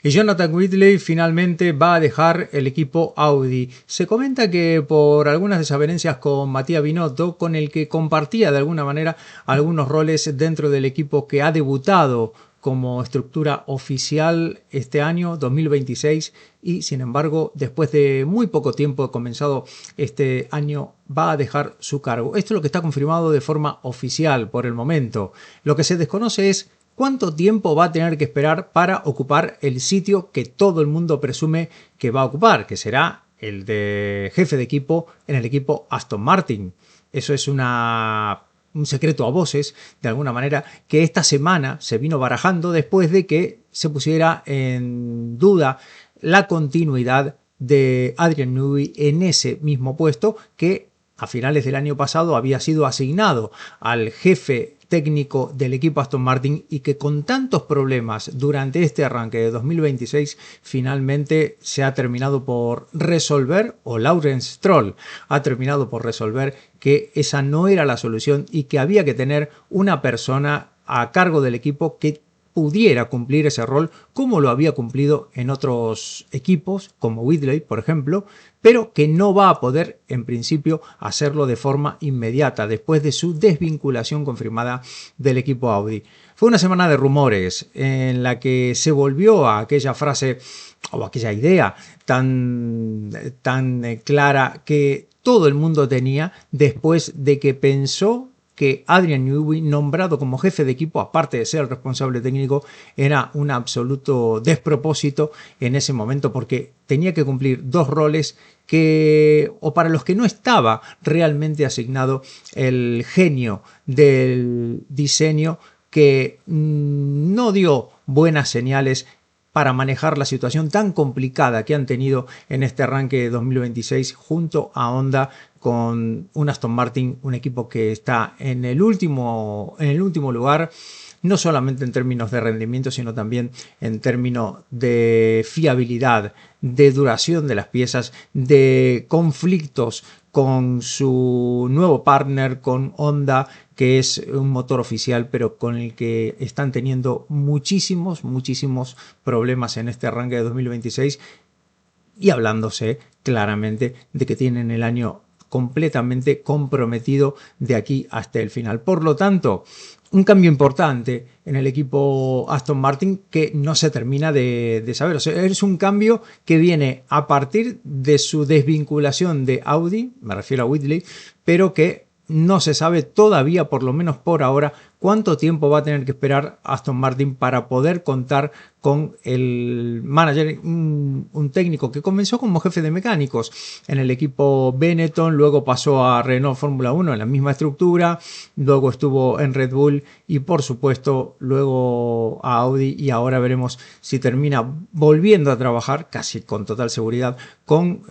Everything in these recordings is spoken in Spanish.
Y Jonathan Whitley finalmente va a dejar el equipo Audi. Se comenta que por algunas desavenencias con Matías Binotto, con el que compartía de alguna manera algunos roles dentro del equipo que ha debutado como estructura oficial este año 2026 y sin embargo después de muy poco tiempo comenzado este año va a dejar su cargo. Esto es lo que está confirmado de forma oficial por el momento. Lo que se desconoce es ¿cuánto tiempo va a tener que esperar para ocupar el sitio que todo el mundo presume que va a ocupar? Que será el de jefe de equipo en el equipo Aston Martin. Eso es un secreto a voces, de alguna manera, que esta semana se vino barajando después de que se pusiera en duda la continuidad de Adrian Newey en ese mismo puesto que a finales del año pasado había sido asignado al jefe técnico del equipo Aston Martin y que con tantos problemas durante este arranque de 2026 finalmente se ha terminado por resolver, o Lawrence Stroll ha terminado por resolver que esa no era la solución y que había que tener una persona a cargo del equipo que pudiera cumplir ese rol como lo había cumplido en otros equipos, como Whitley, por ejemplo, pero que no va a poder, en principio, hacerlo de forma inmediata, después de su desvinculación confirmada del equipo Audi. Fue una semana de rumores en la que se volvió a aquella frase o aquella idea tan clara que todo el mundo tenía después de que pensó que Adrian Newey, nombrado como jefe de equipo, aparte de ser el responsable técnico, era un absoluto despropósito en ese momento porque tenía que cumplir dos roles que, o para los que no estaba realmente asignado el genio del diseño que no dio buenas señales para manejar la situación tan complicada que han tenido en este arranque de 2026 junto a Honda con un Aston Martin, un equipo que está en el último lugar, no solamente en términos de rendimiento, sino también en términos de fiabilidad, de duración de las piezas, de conflictos con su nuevo partner, con Honda, que es un motor oficial, pero con el que están teniendo muchísimos problemas en este arranque de 2026 y hablándose claramente de que tienen el año completamente comprometido de aquí hasta el final. Por lo tanto, un cambio importante en el equipo Aston Martin que no se termina de saber. O sea, es un cambio que viene a partir de su desvinculación de Audi, me refiero a Whitley, pero que no se sabe todavía, por lo menos por ahora, cuánto tiempo va a tener que esperar Aston Martin para poder contar con el manager, un técnico que comenzó como jefe de mecánicos en el equipo Benetton, luego pasó a Renault Fórmula 1 en la misma estructura, luego estuvo en Red Bull y por supuesto luego a Audi y ahora veremos si termina volviendo a trabajar casi con total seguridad con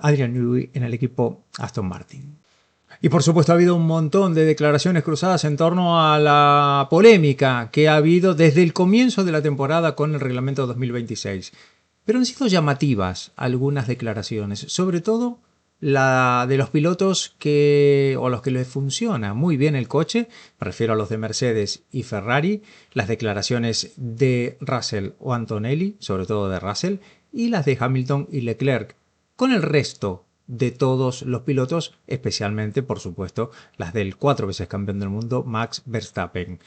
Adrian Newey en el equipo Aston Martin. Y por supuesto ha habido un montón de declaraciones cruzadas en torno a la polémica que ha habido desde el comienzo de la temporada con el reglamento 2026. Pero han sido llamativas algunas declaraciones, sobre todo la de los pilotos o los que les funciona muy bien el coche, me refiero a los de Mercedes y Ferrari, las declaraciones de Russell o Antonelli, sobre todo de Russell, y las de Hamilton y Leclerc. Con el resto de todos los pilotos, especialmente, por supuesto, las del 4 veces campeón del mundo, Max Verstappen.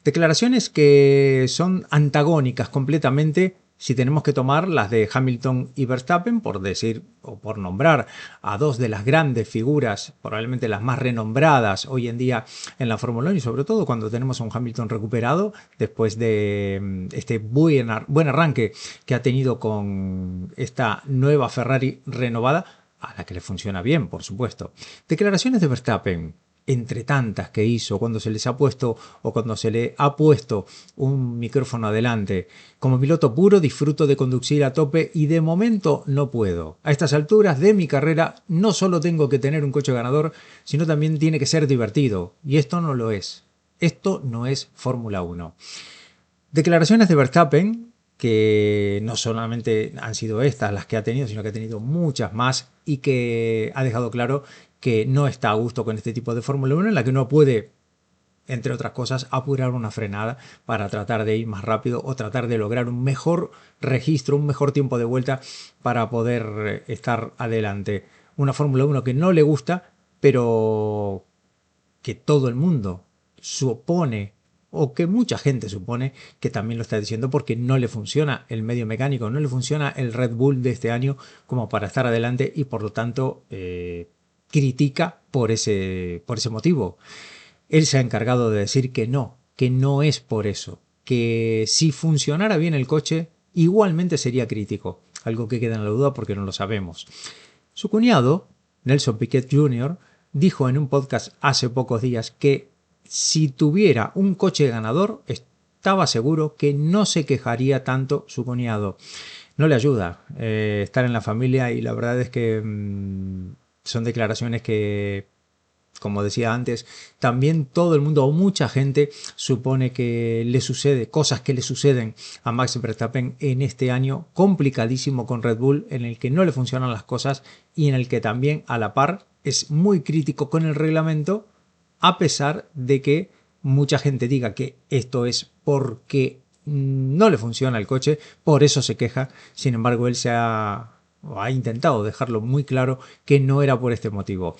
Declaraciones que son antagónicas completamente si tenemos que tomar las de Hamilton y Verstappen, por decir o por nombrar a dos de las grandes figuras, probablemente las más renombradas hoy en día en la Fórmula 1 y sobre todo cuando tenemos a un Hamilton recuperado después de este buen arranque que ha tenido con esta nueva Ferrari renovada, a la que le funciona bien, por supuesto. Declaraciones de Verstappen, entre tantas que hizo cuando se les ha puesto o cuando se le ha puesto un micrófono adelante. Como piloto puro disfruto de conducir a tope y de momento no puedo. A estas alturas de mi carrera no solo tengo que tener un coche ganador, sino también tiene que ser divertido. Y esto no lo es. Esto no es Fórmula 1. Declaraciones de Verstappen que no solamente han sido estas las que ha tenido, sino que ha tenido muchas más y que ha dejado claro que no está a gusto con este tipo de Fórmula 1 en la que no puede entre otras cosas, apurar una frenada para tratar de ir más rápido o tratar de lograr un mejor registro, un mejor tiempo de vuelta para poder estar adelante. Una Fórmula 1 que no le gusta, pero que todo el mundo supone, o que mucha gente supone que también lo está diciendo, porque no le funciona el medio mecánico, no le funciona el Red Bull de este año como para estar adelante, y por lo tanto critica por ese motivo. Él se ha encargado de decir que no es por eso, que si funcionara bien el coche igualmente sería crítico, algo que queda en la duda porque no lo sabemos. Su cuñado, Nelson Piquet Jr., dijo en un podcast hace pocos días que si tuviera un coche ganador, estaba seguro que no se quejaría tanto su cuñado. No le ayuda estar en la familia, y la verdad es que son declaraciones que, como decía antes, también todo el mundo o mucha gente supone que le sucede, cosas que le suceden a Max Verstappen en este año complicadísimo con Red Bull, en el que no le funcionan las cosas y en el que también a la par es muy crítico con el reglamento, a pesar de que mucha gente diga que esto es porque no le funciona el coche, por eso se queja. Sin embargo, él ha intentado dejarlo muy claro que no era por este motivo.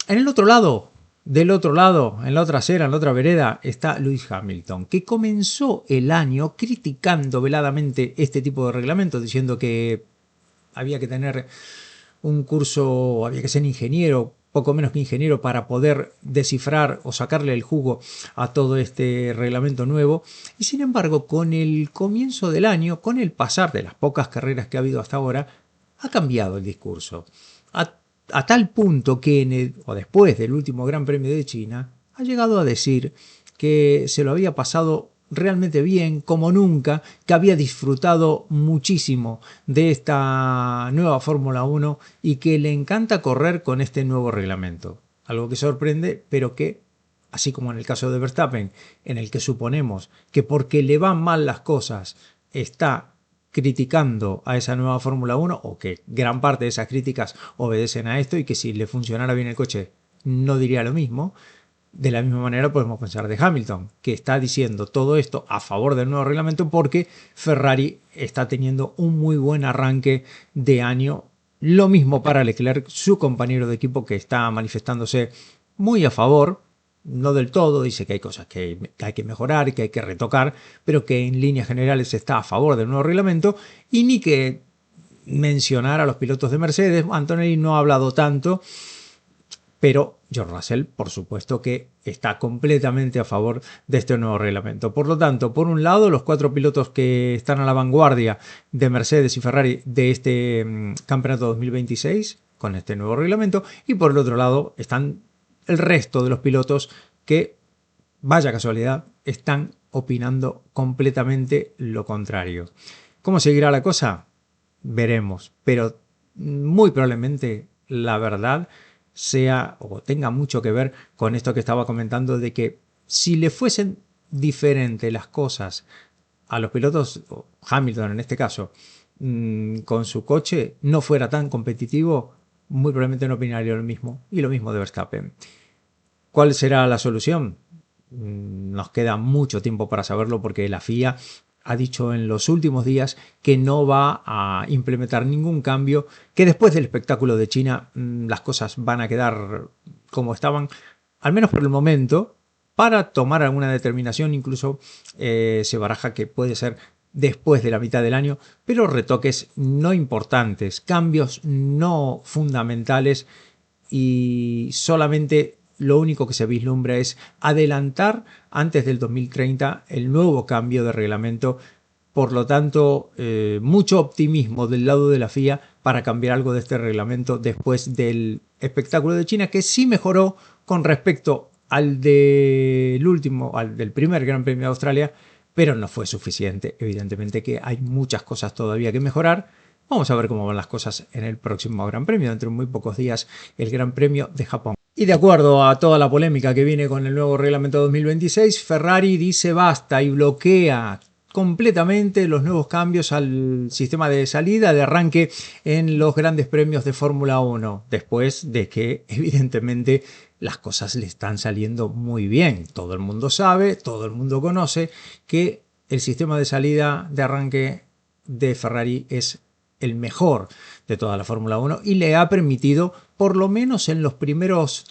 En el otro lado, del otro lado, en la otra acera, en la otra vereda, está Lewis Hamilton, que comenzó el año criticando veladamente este tipo de reglamentos, diciendo que había que tener un curso, había que ser ingeniero, poco menos que ingeniero, para poder descifrar o sacarle el jugo a todo este reglamento nuevo. Y sin embargo, con el comienzo del año, con el pasar de las pocas carreras que ha habido hasta ahora, ha cambiado el discurso. A tal punto que o después del último Gran Premio de China, ha llegado a decir que se lo había pasado realmente bien, como nunca, que había disfrutado muchísimo de esta nueva Fórmula 1 y que le encanta correr con este nuevo reglamento. Algo que sorprende, pero que, así como en el caso de Verstappen, en el que suponemos que porque le van mal las cosas está criticando a esa nueva Fórmula 1, o que gran parte de esas críticas obedecen a esto, y que si le funcionara bien el coche no diría lo mismo. De la misma manera podemos pensar de Hamilton, que está diciendo todo esto a favor del nuevo reglamento porque Ferrari está teniendo un muy buen arranque de año. Lo mismo para Leclerc, su compañero de equipo, que está manifestándose muy a favor, no del todo, dice que hay cosas que hay que mejorar, que hay que retocar, pero que en líneas generales está a favor del nuevo reglamento. Y ni que mencionar a los pilotos de Mercedes, Antonelli no ha hablado tanto, pero George Russell, por supuesto que está completamente a favor de este nuevo reglamento. Por lo tanto, por un lado, los 4 pilotos que están a la vanguardia de Mercedes y Ferrari de este campeonato 2026 con este nuevo reglamento, y por el otro lado están el resto de los pilotos que, vaya casualidad, están opinando completamente lo contrario. ¿Cómo seguirá la cosa? Veremos, pero muy probablemente la verdad sea o tenga mucho que ver con esto que estaba comentando, de que si le fuesen diferentes las cosas a los pilotos, Hamilton en este caso, con su coche no fuera tan competitivo, muy probablemente no opinaría lo mismo, y lo mismo de Verstappen. ¿Cuál será la solución? Nos queda mucho tiempo para saberlo, porque la FIA ha dicho en los últimos días que no va a implementar ningún cambio, que después del espectáculo de China las cosas van a quedar como estaban, al menos por el momento. Para tomar alguna determinación incluso se baraja que puede ser después de la mitad del año, pero retoques no importantes, cambios no fundamentales, y solamente lo único que se vislumbra es adelantar antes del 2030 el nuevo cambio de reglamento. Por lo tanto, mucho optimismo del lado de la FIA para cambiar algo de este reglamento después del espectáculo de China, que sí mejoró con respecto al del primer Gran Premio de Australia, pero no fue suficiente. Evidentemente que hay muchas cosas todavía que mejorar. Vamos a ver cómo van las cosas en el próximo Gran Premio, dentro de muy pocos días, el Gran Premio de Japón. Y de acuerdo a toda la polémica que viene con el nuevo reglamento 2026, Ferrari dice basta y bloquea completamente los nuevos cambios al sistema de salida, de arranque en los grandes premios de Fórmula 1, después de que evidentemente las cosas le están saliendo muy bien. Todo el mundo sabe, todo el mundo conoce que el sistema de salida de arranque de Ferrari es el mejor de toda la Fórmula 1 y le ha permitido, por lo menos en los primeros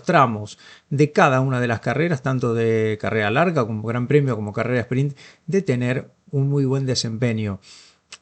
tramos de cada una de las carreras, tanto de carrera larga como Gran Premio como carrera sprint, de tener un muy buen desempeño.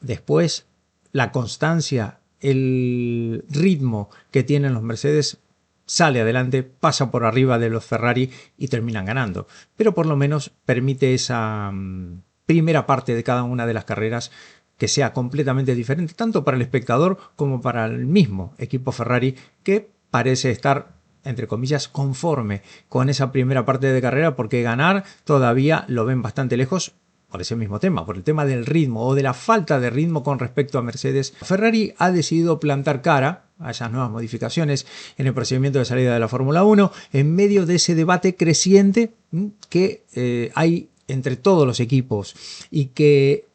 Después, la constancia, el ritmo que tienen los Mercedes sale adelante, pasa por arriba de los Ferrari y terminan ganando. Pero por lo menos permite esa primera parte de cada una de las carreras que sea completamente diferente, tanto para el espectador como para el mismo equipo Ferrari, que parece estar, entre comillas, conforme con esa primera parte de carrera, porque ganar todavía lo ven bastante lejos por ese mismo tema, por el tema del ritmo o de la falta de ritmo con respecto a Mercedes. Ferrari ha decidido plantar cara a esas nuevas modificaciones en el procedimiento de salida de la Fórmula 1 en medio de ese debate creciente que hay entre todos los equipos y que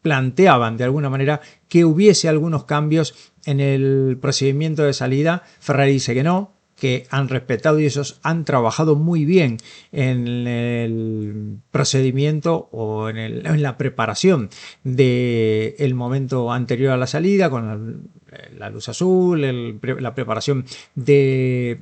planteaban de alguna manera que hubiese algunos cambios en el procedimiento de salida. Ferrari dice que no, que han respetado y ellos han trabajado muy bien en el procedimiento o en la preparación del momento anterior a la salida, con la luz azul, la preparación de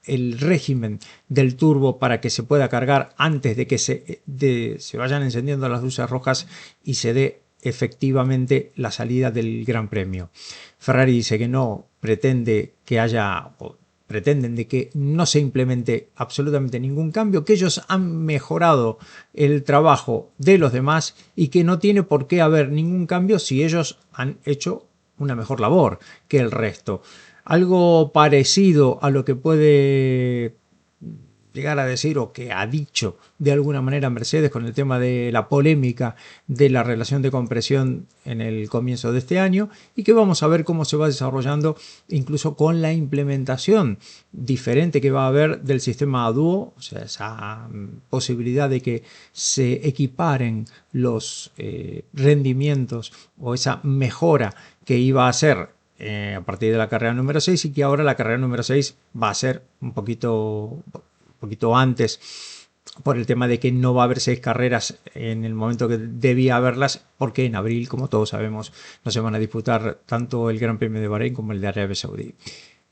el régimen del turbo para que se pueda cargar antes de que se vayan encendiendo las luces rojas y se dé efectivamente la salida del Gran Premio. Ferrari dice que no pretende que haya, o pretenden de que no se implemente absolutamente ningún cambio, que ellos han mejorado el trabajo de los demás y que no tiene por qué haber ningún cambio si ellos han hecho una mejor labor que el resto. Algo parecido a lo que puede llegar a decir o que ha dicho de alguna manera Mercedes con el tema de la polémica de la relación de compresión en el comienzo de este año, y que vamos a ver cómo se va desarrollando incluso con la implementación diferente que va a haber del sistema a dúo, o sea, esa posibilidad de que se equiparen los rendimientos o esa mejora que iba a ser a partir de la carrera número 6 y que ahora la carrera número 6 va a ser un poquito antes, por el tema de que no va a haber 6 carreras en el momento que debía haberlas, porque en abril, como todos sabemos, no se van a disputar tanto el Gran Premio de Bahrein como el de Arabia Saudí.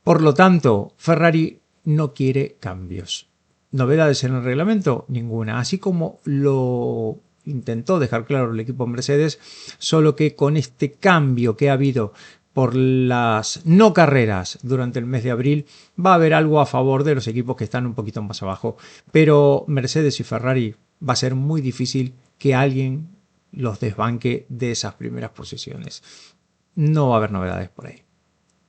Por lo tanto, Ferrari no quiere cambios. ¿Novedades en el reglamento? Ninguna. Así como lo intentó dejar claro el equipo Mercedes, solo que con este cambio que ha habido por las no carreras durante el mes de abril, va a haber algo a favor de los equipos que están un poquito más abajo. Pero Mercedes y Ferrari va a ser muy difícil que alguien los desbanque de esas primeras posiciones. No va a haber novedades por ahí.